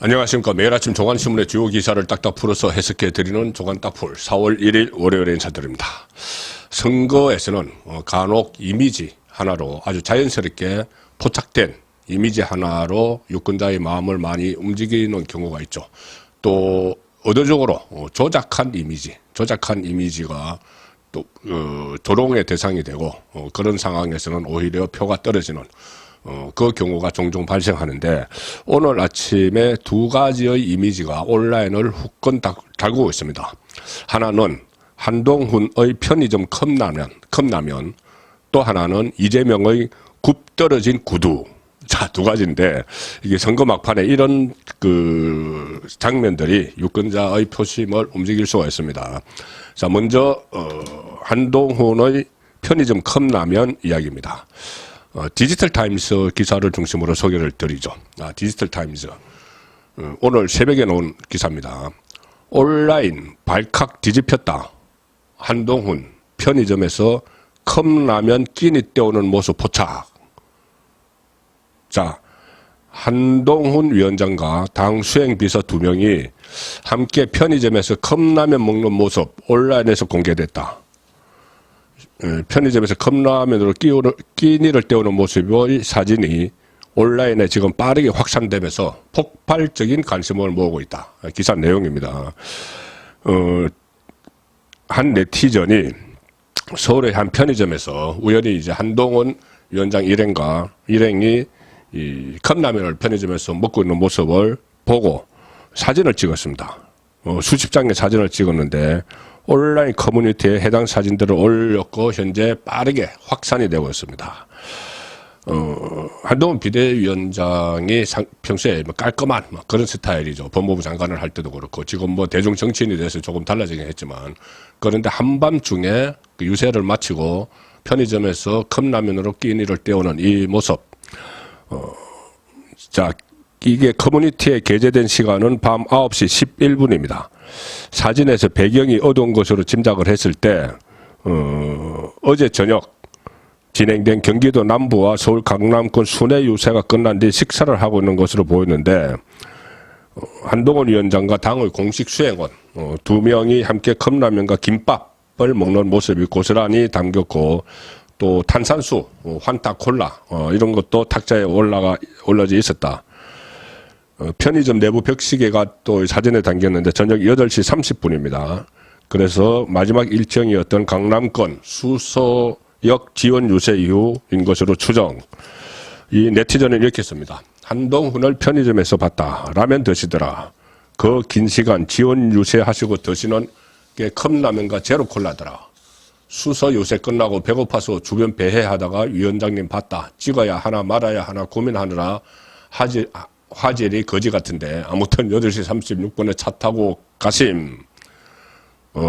안녕하십니까. 매일 아침 조간신문의 주요 기사를 딱딱 풀어서 해석해드리는 조간딱풀 4월 1일 월요일에 인사드립니다. 선거에서는 간혹 이미지 하나로 아주 자연스럽게 포착된 이미지 하나로 유권자의 마음을 많이 움직이는 경우가 있죠. 또 의도적으로 조작한 이미지가 또 조롱의 대상이 되고 그런 상황에서는 오히려 표가 떨어지는 그 경우가 종종 발생하는데, 오늘 아침에 두 가지의 이미지가 온라인을 후끈 달구고 있습니다. 하나는 한동훈의 편의점 컵라면, 또 하나는 이재명의 굽 떨어진 구두. 자, 두 가지인데, 이게 선거 막판에 이런 장면들이 유권자의 표심을 움직일 수가 있습니다. 자, 먼저 한동훈의 편의점 컵라면 이야기입니다. 디지털 타임스 기사를 중심으로 소개를 드리죠. 디지털 타임스. 오늘 새벽에 나온 기사입니다. 온라인 발칵 뒤집혔다. 한동훈 편의점에서 컵라면 끼니 때우는 모습 포착. 자, 한동훈 위원장과 당 수행비서 2명이 함께 편의점에서 컵라면 먹는 모습 온라인에서 공개됐다. 편의점에서 컵라면으로 끼니를 때우는 모습의 사진이 온라인에 지금 빠르게 확산되면서 폭발적인 관심을 모으고 있다. 기사 내용입니다. 한 네티즌이 서울의 한 편의점에서 우연히 이제 한동훈 위원장 일행이 이 컵라면을 편의점에서 먹고 있는 모습을 보고 사진을 찍었습니다. 수십 장의 사진을 찍었는데 온라인 커뮤니티에 해당 사진들을 올렸고 현재 빠르게 확산이 되고 있습니다. 한동훈 비대위원장이 평소에 깔끔한 그런 스타일이죠. 법무부 장관을 할 때도 그렇고 지금 대중 정치인이 돼서 조금 달라지긴 했지만, 그런데 한밤중에 유세를 마치고 편의점에서 컵라면으로 끼니를 때우는 이 모습. 자, 이게 커뮤니티에 게재된 시간은 밤 9시 11분입니다. 사진에서 배경이 어두운 것으로 짐작을 했을 때 어제 저녁 진행된 경기도 남부와 서울 강남권 순회 유세가 끝난 뒤 식사를 하고 있는 것으로 보였는데, 한동훈 위원장과 당의 공식 수행원 2명이 함께 컵라면과 김밥을 먹는 모습이 고스란히 담겼고, 또 탄산수, 환타 콜라 이런 것도 탁자에 올라져 있었다. 편의점 내부 벽시계가 또 사진에 담겼는데 저녁 8시 30분입니다. 그래서 마지막 일정이었던 강남권 수서역 지원 유세 이후인 것으로 추정. 이 네티즌은 이렇게 씁니다. 한동훈을 편의점에서 봤다. 라면 드시더라. 그 긴 시간 지원 유세하시고 드시는 게 컵라면과 제로 콜라더라. 수서 요새 끝나고 배고파서 주변 배회하다가 위원장님 봤다. 찍어야 하나 말아야 하나 고민하느라 화질이 거지 같은데 아무튼 8시 36분에 차 타고 가심.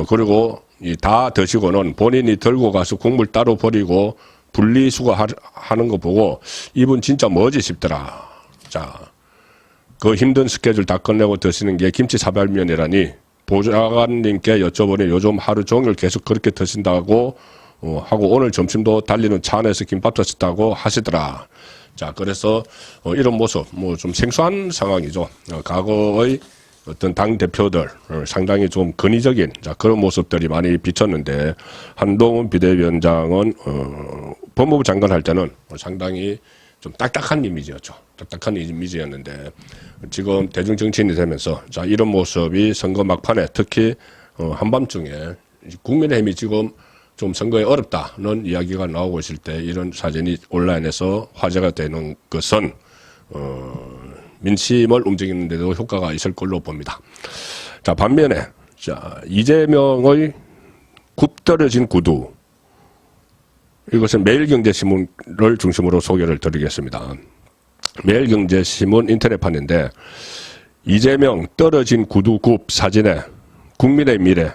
그리고 다 드시고는 본인이 들고 가서 국물 따로 버리고 분리수거하는 거 보고 이분 진짜 뭐지 싶더라. 자, 그 힘든 스케줄 다 끝내고 드시는 게 김치 사발면이라니 보좌관님께 여쭤보니 요즘 하루 종일 계속 그렇게 드신다고 하고 오늘 점심도 달리는 차 안에서 김밥 드셨다고 하시더라. 자, 그래서 이런 모습 좀 생소한 상황이죠. 과거의 어떤 당 대표들 상당히 좀 근위적인 그런 모습들이 많이 비쳤는데, 한동훈 비대위원장은 법무부 장관 할 때는 상당히 좀 딱딱한 이미지였죠. 딱딱한 이미지였는데 지금 대중 정치인이 되면서 이런 모습이 선거 막판에 특히 한밤중에 국민의힘이 지금 좀 선거에 어렵다는 이야기가 나오고 있을 때 이런 사진이 온라인에서 화제가 되는 것은 민심을 움직이는 데도 효과가 있을 걸로 봅니다. 자, 반면에 이재명의 굽 떨어진 구두, 이것은 매일경제신문을 중심으로 소개를 드리겠습니다. 매일경제신문 인터넷판인데, 이재명 떨어진 구두 굽 사진에 국민의 미래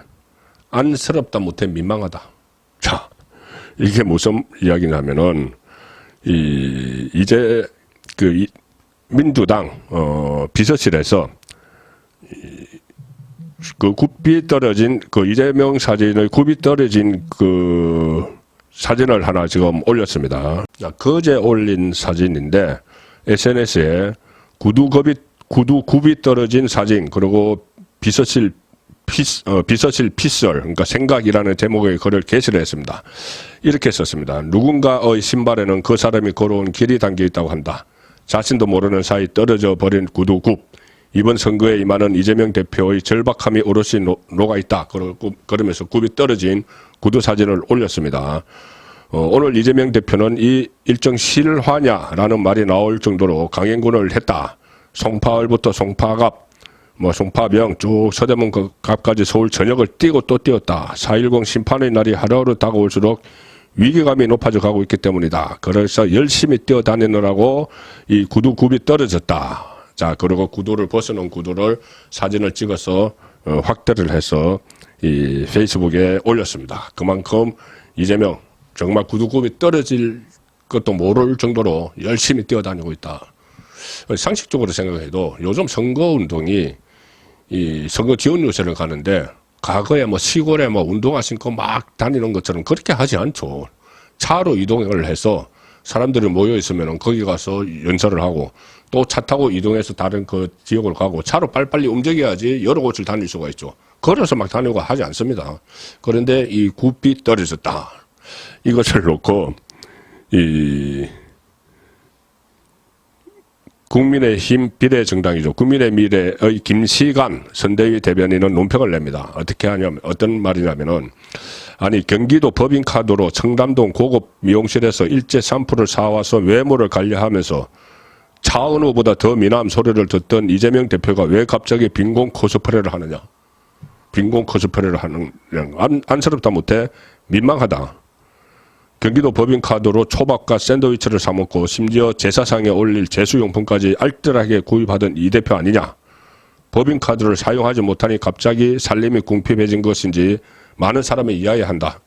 안쓰럽다 못해 민망하다. 자, 이게 무슨 이야기냐면은 이제 민주당 비서실에서 그 굽이 떨어진 이재명 사진의 굽이 떨어진 사진을 하나 지금 올렸습니다. 그제 올린 사진인데 SNS에 구두 굽이 떨어진 사진, 그리고 비서실 피설, 그러니까 생각이라는 제목의 글을 게시를 했습니다. 이렇게 썼습니다. 누군가의 신발에는 그 사람이 걸어온 길이 담겨 있다고 한다. 자신도 모르는 사이 떨어져 버린 구두 굽. 이번 선거에 임하는 이재명 대표의 절박함이 오롯이 녹아 있다. 그러면서 굽이 떨어진 구두 사진을 올렸습니다. 오늘 이재명 대표는 이 일정 실화냐라는 말이 나올 정도로 강행군을 했다. 송파을부터 송파갑, 송파병 쭉 서대문 갑까지 서울 전역을 뛰고 또 뛰었다. 4.10 심판의 날이 하루하루 다가올수록 위기감이 높아져 가고 있기 때문이다. 그래서 열심히 뛰어다니느라고 이 구두 굽이 떨어졌다. 자, 그리고 구두를 벗어놓은 구두를 사진을 찍어서 확대를 해서 이 페이스북에 올렸습니다. 그만큼 이재명 정말 구두 굽이 떨어질 것도 모를 정도로 열심히 뛰어다니고 있다. 상식적으로 생각해도 요즘 선거운동이 이 선거 지원 요새를 가는데 과거에 시골에 운동화 신고 막 다니는 것처럼 그렇게 하지 않죠. 차로 이동을 해서 사람들이 모여 있으면 거기 가서 연설을 하고 또 차 타고 이동해서 다른 그 지역을 가고 차로 빨리빨리 움직여야지 여러 곳을 다닐 수가 있죠. 걸어서 막 다니고 하지 않습니다. 그런데 이 굽이 떨어졌다. 이것을 놓고 국민의힘 비례정당이죠. 국민의 미래의 김시관 선대위 대변인은 논평을 냅니다. 어떻게 하냐면, 어떤 말이냐면은, 아니, 경기도 법인카드로 청담동 고급 미용실에서 일제 샴푸를 사와서 외모를 관리하면서 차은우보다 더 미남 소리를 듣던 이재명 대표가 왜 갑자기 빈곤 코스프레를 하느냐. 빈곤 코스프레를 하는, 안쓰럽다 못해 민망하다. 경기도 법인카드로 초밥과 샌드위치를 사먹고 심지어 제사상에 올릴 제수용품까지 알뜰하게 구입하던 이 대표 아니냐. 법인카드를 사용하지 못하니 갑자기 살림이 궁핍해진 것인지 많은 사람이 이해해야 한다.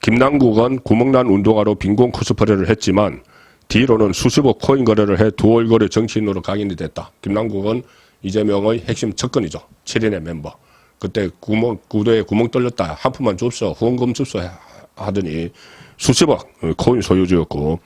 김남국은 구멍난 운동화로 빈곤 코스프레를 했지만 뒤로는 수십억 코인 거래를 해 두 얼굴의 정치인으로 각인이 됐다. 김남국은 이재명의 핵심 측근이죠. 7인의 멤버. 그때 구도에 구멍 뚫렸다. 한 푼만 줍소. 후원금 줍소 하더니 수십억 코인 소유주였고,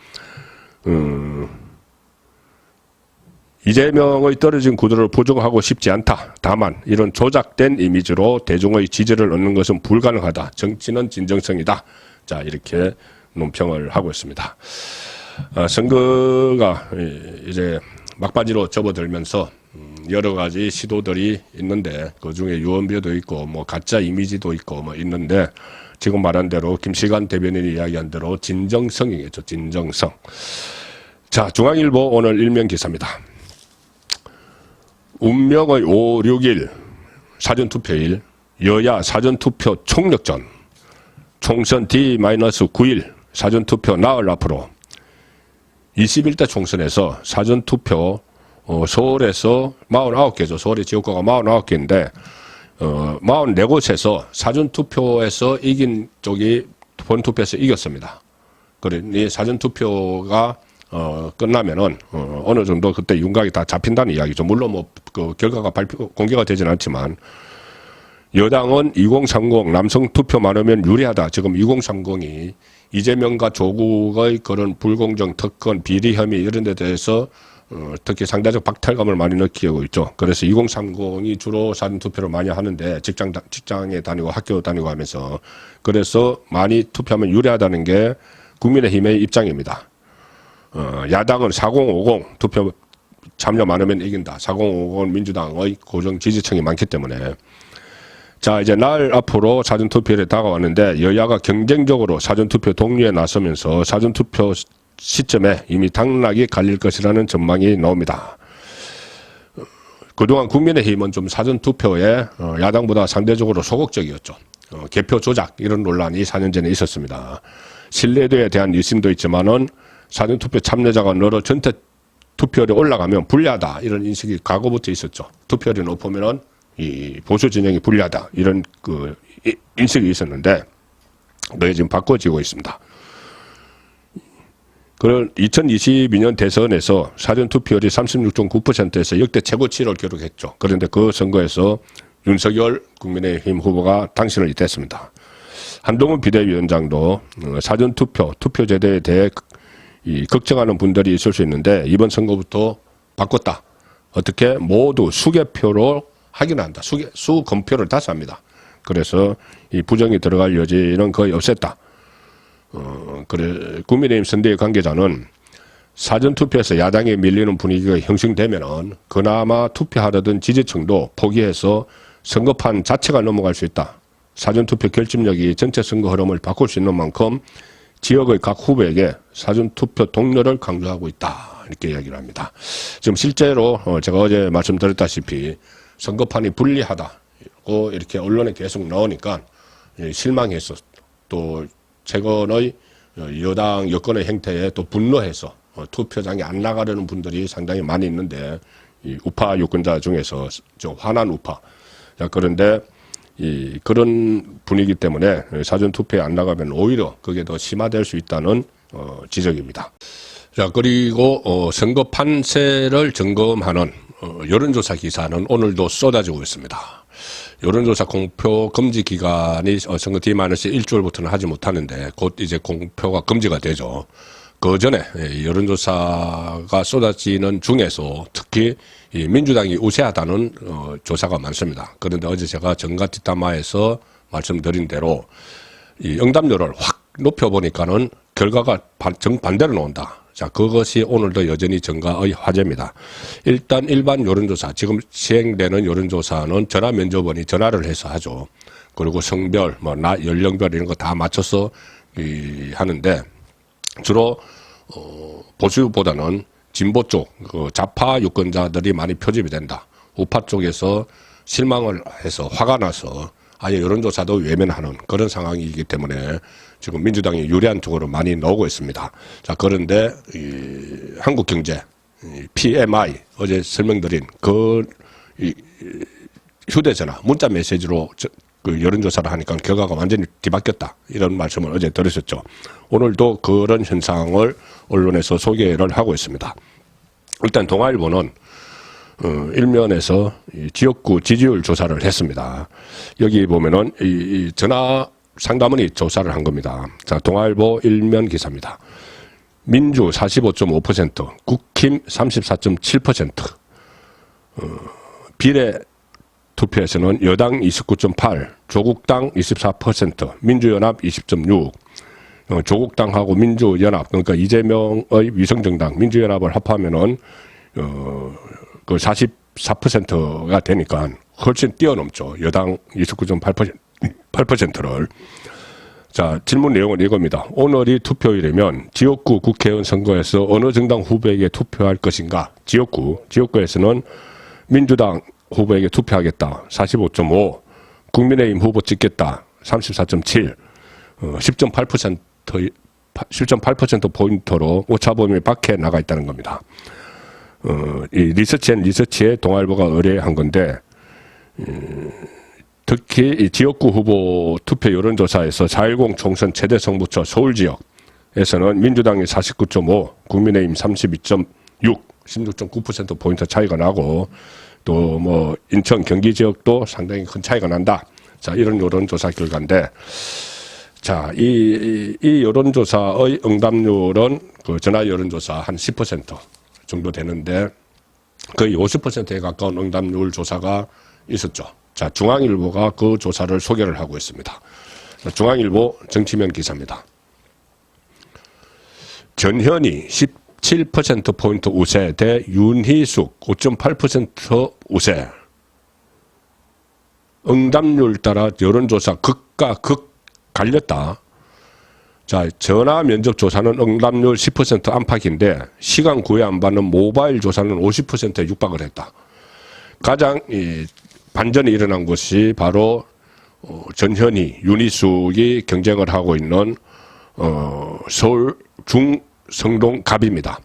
이재명의 떨어진 구도를 부정하고 싶지 않다. 다만 이런 조작된 이미지로 대중의 지지를 얻는 것은 불가능하다. 정치는 진정성이다. 자, 이렇게 논평을 하고 있습니다. 선거가 이제 막바지로 접어들면서 여러 가지 시도들이 있는데 그중에 유언비어도 있고 가짜 이미지도 있고 있는데 지금 말한 대로 김시관 대변인이 이야기한 대로 진정성이겠죠. 진정성. 자, 중앙일보 오늘 일면 기사입니다. 운명의 5, 6일 사전투표일, 여야 사전투표 총력전, 총선 D-9일 사전투표 나흘 앞으로 21대 총선에서 사전투표 서울에서 49개죠. 서울의 지역구가 49개인데 44곳에서 사전투표에서 이긴 쪽이 본투표에서 이겼습니다. 그러니 사전투표가 끝나면은 어느 정도 그때 윤곽이 다 잡힌다는 이야기죠. 물론 그 결과가 공개가 되지는 않지만 여당은 2030 남성 투표 많으면 유리하다. 지금 2030이 이재명과 조국의 그런 불공정 특권 비리 혐의 이런 데 대해서 특히 상대적 박탈감을 많이 느끼고 있죠. 그래서 2030이 주로 사전투표를 많이 하는데 직장에 다니고 학교 다니고 하면서 그래서 많이 투표하면 유리하다는 게 국민의힘의 입장입니다. 야당은 4050 투표 참여 많으면 이긴다. 4050은 민주당의 고정 지지층이 많기 때문에. 자, 이제 날 앞으로 사전투표에 다가왔는데 여야가 경쟁적으로 사전투표 동료에 나서면서 사전투표 시점에 이미 당락이 갈릴 것이라는 전망이 나옵니다. 그동안 국민의힘은 좀 사전투표에 야당보다 상대적으로 소극적이었죠. 개표 조작 이런 논란이 4년 전에 있었습니다. 신뢰도에 대한 의심도 있지만은 사전투표 참여자가 늘어 전체 투표율이 올라가면 불리하다 이런 인식이 과거부터 있었죠. 투표율이 높으면은 이 보수 진영이 불리하다 이런 그 인식이 있었는데 그게 지금 바꿔지고 있습니다. 그런 2022년 대선에서 사전투표율이 36.9%에서 역대 최고치를 기록했죠. 그런데 그 선거에서 윤석열 국민의힘 후보가 당선이 됐습니다. 한동훈 비대위원장도 사전투표, 투표제도에 대해 걱정하는 분들이 있을 수 있는데 이번 선거부터 바꿨다. 어떻게 모두 수개표로 확인한다. 수검표를 다시 합니다. 그래서 이 부정이 들어갈 여지는 거의 없앴다. 그래 국민의힘 선대위 관계자는 사전투표에서 야당에 밀리는 분위기가 형성되면은 그나마 투표하려던 지지층도 포기해서 선거판 자체가 넘어갈 수 있다. 사전투표 결집력이 전체 선거 흐름을 바꿀 수 있는 만큼 지역의 각 후보에게 사전투표 동료를 강조하고 있다. 이렇게 이야기를 합니다. 지금 실제로 제가 어제 말씀드렸다시피 선거판이 불리하다고 이렇게 언론에 계속 나오니까 실망해서 또 최근의 여당 여권의 행태에 또 분노해서 투표장에 안 나가려는 분들이 상당히 많이 있는데 이 우파 유권자 중에서 좀 화난 우파. 자, 그런데 그런 분위기 때문에 사전투표에 안 나가면 오히려 그게 더 심화될 수 있다는 지적입니다. 자, 그리고 선거 판세를 점검하는 여론조사 기사는 오늘도 쏟아지고 있습니다. 여론조사 공표 금지 기간이 선거 D-1주일부터는 하지 못하는데 곧 이제 공표가 금지가 되죠. 그 전에 여론조사가 쏟아지는 중에서 특히 민주당이 우세하다는 조사가 많습니다. 그런데 어제 제가 정가 뒷담화에서 말씀드린 대로 이 응답률을 확 높여보니까는 결과가 정반대로 나온다. 자, 그것이 오늘도 여전히 정가의 화제입니다. 일단 일반 여론조사, 지금 시행되는 여론조사는 전화 면접원이 전화를 해서 하죠. 그리고 성별, 연령별 이런 거 다 맞춰서 하는데 주로 보수보다는 진보 쪽, 좌파 유권자들이 많이 표집이 된다. 우파 쪽에서 실망을 해서 화가 나서 아예 여론조사도 외면하는 그런 상황이기 때문에 지금 민주당이 유리한 쪽으로 많이 나오고 있습니다. 자, 그런데 한국경제 PMI 어제 설명드린 휴대전화, 문자 메시지로 여론조사를 하니까 결과가 완전히 뒤바뀌었다. 이런 말씀을 어제 들으셨죠. 오늘도 그런 현상을 언론에서 소개를 하고 있습니다. 일단 동아일보는 일면에서 지역구 지지율 조사를 했습니다. 여기 보면은 이 전화 상담원이 조사를 한 겁니다. 자, 동아일보 일면 기사입니다. 민주 45.5%, 국힘 34.7%, 비례 투표에서는 여당 29.8%, 조국당 24%, 민주연합 20.6%, 조국당하고 민주연합, 그러니까 이재명의 위성정당 민주연합을 합하면은 그 44%가 되니까 훨씬 뛰어넘죠. 여당 29.8%를. 자, 질문 내용은 이겁니다. 오늘이 투표일이면 지역구 국회의원 선거에서 어느 정당 후보에게 투표할 것인가? 지역구에서는 민주당 후보에게 투표하겠다. 45.5. 국민의힘 후보 찍겠다. 34.7. 10.8% 포인트로 오차범위 밖에 나가 있다는 겁니다. 이 리서치에 동아일보가 의뢰한 건데, 특히 이 지역구 후보 투표 여론조사에서 4.10 총선 최대 승부처 서울 지역에서는 민주당이 49.5, 국민의힘 32.6, 16.9% 포인트 차이가 나고, 또 뭐 인천 경기 지역도 상당히 큰 차이가 난다. 자, 이런 여론조사 결과인데, 자, 이 여론조사의 응답률은 그 전화 여론조사 한 10% 정도 되는데 거의 50%에 가까운 응답률 조사가 있었죠. 자, 중앙일보가 그 조사를 소개를 하고 있습니다. 중앙일보 정치면 기사입니다. 전현희 17%포인트 우세 대 윤희숙 5.8% 우세. 응답률 따라 여론조사 극과 극 갈렸다. 자, 전화 면접 조사는 응답률 10% 안팎인데 시간 구애 안 받는 모바일 조사는 50%에 육박을 했다. 가장 반전이 일어난 것이 바로 전현희, 윤희숙이 경쟁을 하고 있는 서울 중성동 갑입니다.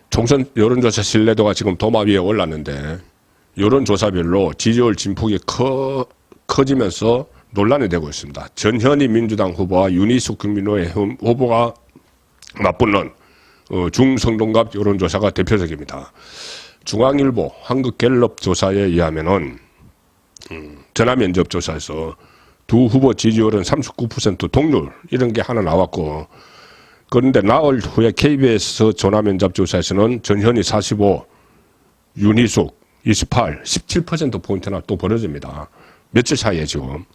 총선 여론조사 신뢰도가 지금 도마 위에 올랐는데 여론조사별로 지지율 진폭이 커지면서 논란이 되고 있습니다. 전현희 민주당 후보와 윤희숙 국민의힘 후보가 맞붙는 중성동갑 여론조사가 대표적입니다. 중앙일보 한국갤럽 조사에 의하면은 전화면접 조사에서 두 후보 지지율은 39% 동률 이런 게 하나 나왔고, 그런데 나흘 후에 KBS 전화면접 조사에서는 전현희 45, 윤희숙 28, 17%포인트나 또 벌어집니다. 며칠 사이에 지금.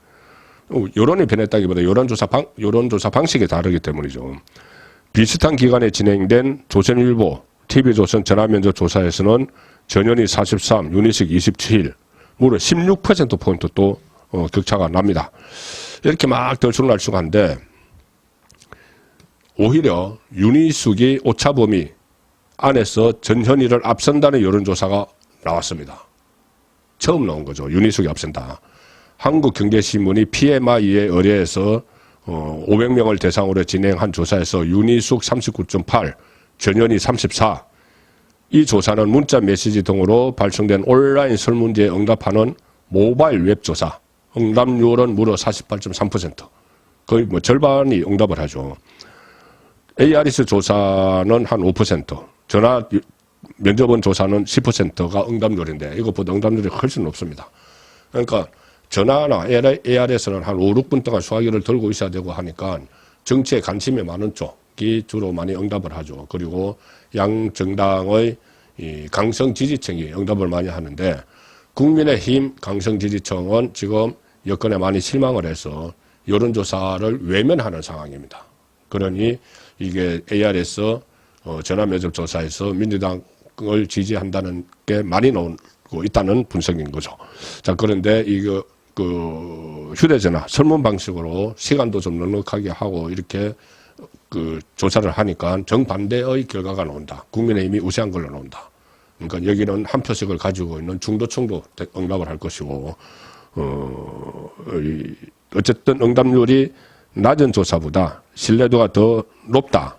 여론이 변했다기보다 여론조사 방식이 다르기 때문이죠. 비슷한 기간에 진행된 조선일보, TV조선 전화면접 조사에서는 전현희 43, 윤희숙 27, 무려 16%포인트 또 격차가 납니다. 이렇게 막 들쑥날쑥한데 오히려 윤희숙이 오차범위 안에서 전현희를 앞선다는 여론조사가 나왔습니다. 처음 나온 거죠. 윤희숙이 앞선다. 한국경제신문이 PMI에 의뢰해서 500명을 대상으로 진행한 조사에서 윤희숙 39.8, 전현희 34. 이 조사는 문자 메시지 등으로 발송된 온라인 설문지에 응답하는 모바일 웹조사. 응답률은 무려 48.3%. 거의 뭐 절반이 응답을 하죠. ARS 조사는 한 5%. 전화 면접원 조사는 10%가 응답률인데 이것보다 응답률이 훨씬 높습니다. 그러니까 전화나 ARS는 한 5, 6분 동안 수화기를 들고 있어야 되고 하니까 정치에 관심이 많은 쪽이 주로 많이 응답을 하죠. 그리고 양 정당의 이 강성 지지층이 응답을 많이 하는데 국민의힘 강성 지지층은 지금 여건에 많이 실망을 해서 여론조사를 외면하는 상황입니다. 그러니 이게 ARS 전화 면접 조사에서 민주당을 지지한다는 게 많이 나오고 있다는 분석인 거죠. 자, 그런데 이거 휴대전화 설문 방식으로 시간도 좀 넉넉하게 하고 이렇게 조사를 하니까 정반대의 결과가 나온다. 국민의힘이 우세한 걸로 나온다. 그러니까 여기는 한 표씩을 가지고 있는 중도층도 응답을 할 것이고, 어쨌든 응답률이 낮은 조사보다 신뢰도가 더 높다.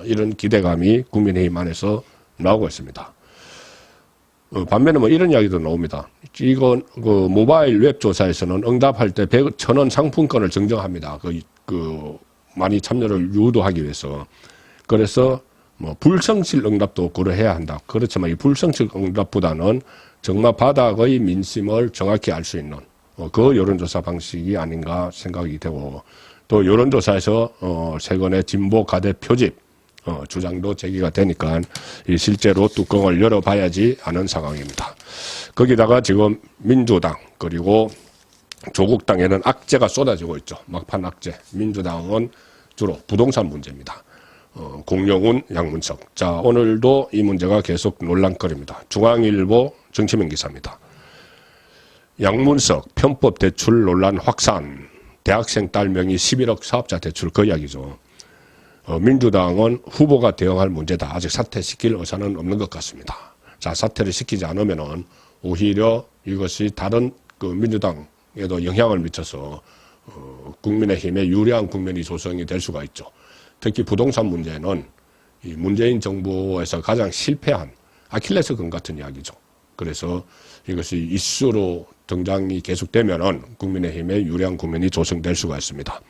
이런 기대감이 국민의힘 안에서 나오고 있습니다. 반면에 뭐 이런 이야기도 나옵니다. 이건 모바일 웹 조사에서는 응답할 때 1,000원 상품권을 증정합니다. 많이 참여를 유도하기 위해서. 그래서 뭐 불성실 응답도 고려해야 한다. 그렇지만 이 불성실 응답보다는 정말 바닥의 민심을 정확히 알 수 있는 그 여론조사 방식이 아닌가 생각이 되고, 또 여론조사에서 최근에 진보 가대 표집 주장도 제기가 되니까 실제로 뚜껑을 열어봐야지 아는 상황입니다. 거기다가 지금 민주당 그리고 조국당에는 악재가 쏟아지고 있죠. 막판 악재. 민주당은 주로 부동산 문제입니다. 공영훈, 양문석. 자, 오늘도 이 문제가 계속 논란거리입니다. 중앙일보 정치면 기사입니다. 양문석 편법 대출 논란 확산. 대학생 딸 명의 11억 사업자 대출 그 이야기죠. 민주당은 후보가 대응할 문제다. 아직 사퇴시킬 의사는 없는 것 같습니다. 자, 사퇴를 시키지 않으면은 오히려 이것이 다른 민주당에도 영향을 미쳐서 국민의힘에 유리한 국면이 조성이 될 수가 있죠. 특히 부동산 문제는 이 문재인 정부에서 가장 실패한 아킬레스건 같은 이야기죠. 그래서 이것이 이슈로 등장이 계속되면은 국민의힘에 유리한 국면이 조성될 수가 있습니다.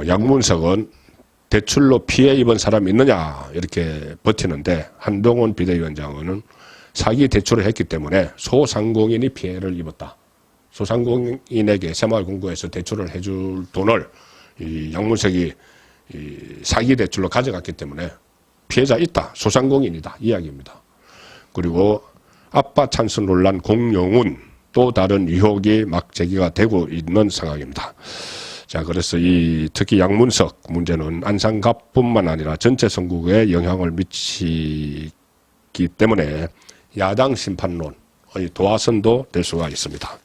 양문석은 대출로 피해 입은 사람이 있느냐 이렇게 버티는데, 한동훈 비대위원장은 사기 대출을 했기 때문에 소상공인이 피해를 입었다. 소상공인에게 새마을금고에서 대출을 해줄 돈을 이 양문석이 사기 대출로 가져갔기 때문에 피해자 있다. 소상공인이다. 이야기입니다. 그리고 아빠 찬스 논란 공영훈, 또 다른 의혹이 막 제기가 되고 있는 상황입니다. 자, 그래서 특히 양문석 문제는 안산갑뿐만 아니라 전체 선거구에 영향을 미치기 때문에 야당 심판론의 도화선도 될 수가 있습니다.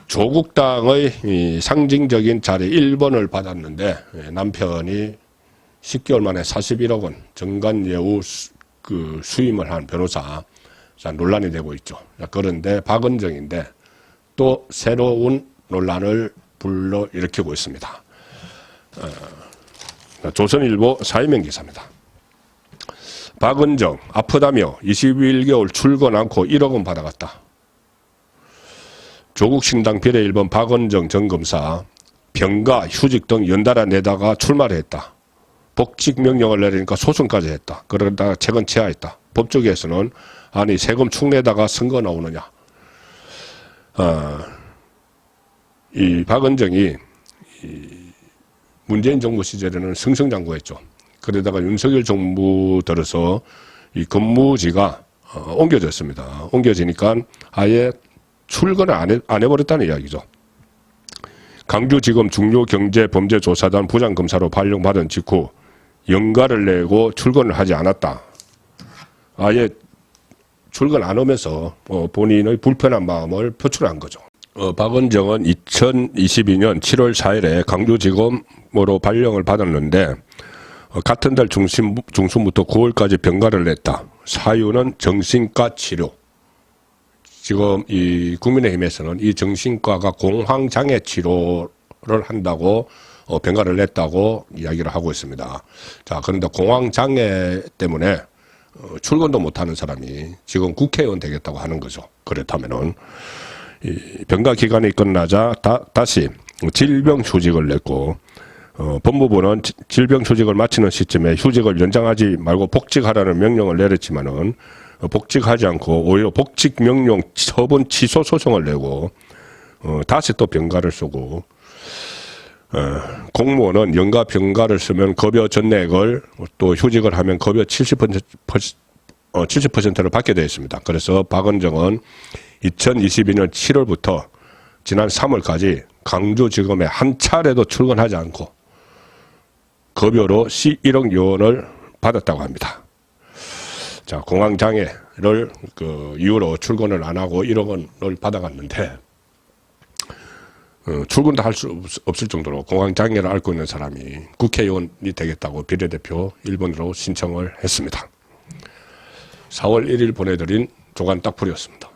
조국당의 상징적인 자리 1번을 받았는데 남편이 10개월 만에 41억 원 정관예우 수임을 한 변호사, 자, 논란이 되고 있죠. 자, 그런데 박은정인데 또 새로운 논란을 불러일으키고 있습니다. 조선일보 사회면 기사입니다. 박은정 아프다며 21개월 출근 않고 1억 원 받아갔다. 조국신당 비례 1번 박은정 전 검사 병가, 휴직 등 연달아 내다가 출마를 했다. 복직 명령을 내리니까 소송까지 했다. 그러다가 최근 체하했다. 법조계에서는 아니 세금 축내다가 선거 나오느냐. 이 박은정이 문재인 정부 시절에는 승승장구했죠. 그러다가 윤석열 정부 들어서 이 근무지가 옮겨졌습니다. 옮겨지니까 아예 출근을 안 해버렸다는 이야기죠. 강주지검 중요경제범죄조사단 부장검사로 발령받은 직후 연가를 내고 출근을 하지 않았다. 아예 출근 안 하면서 본인의 불편한 마음을 표출한 거죠. 박은정은 2022년 7월 4일에 강주지검으로 발령을 받았는데 같은 달 중순부터 9월까지 병가를 냈다. 사유는 정신과 치료. 지금 이 국민의힘에서는 이 정신과가 공황장애 치료를 한다고 병가를 냈다고 이야기를 하고 있습니다. 자, 그런데 공황장애 때문에 출근도 못하는 사람이 지금 국회의원 되겠다고 하는 거죠. 그렇다면은 이 병가 기간이 끝나자 다시 질병휴직을 냈고 법무부는 질병휴직을 마치는 시점에 휴직을 연장하지 말고 복직하라는 명령을 내렸지만은 복직하지 않고 오히려 복직명령 처분 취소 소송을 내고 다시 또 병가를 쓰고 공무원은 연가 병가를 쓰면 급여 전액을 또 휴직을 하면 급여 70%를 받게 되어 있습니다. 그래서 박은정은 2022년 7월부터 지난 3월까지 강주지검에 한 차례도 출근하지 않고 급여로 1억 원을 받았다고 합니다. 자, 공황장애를 그 이유로 출근을 안 하고 1억 원을 받아갔는데 출근도 할 수 없을 정도로 공황장애를 앓고 있는 사람이 국회의원이 되겠다고 비례대표 1번으로 신청을 했습니다. 4월 1일 보내드린 조간 딱풀이었습니다.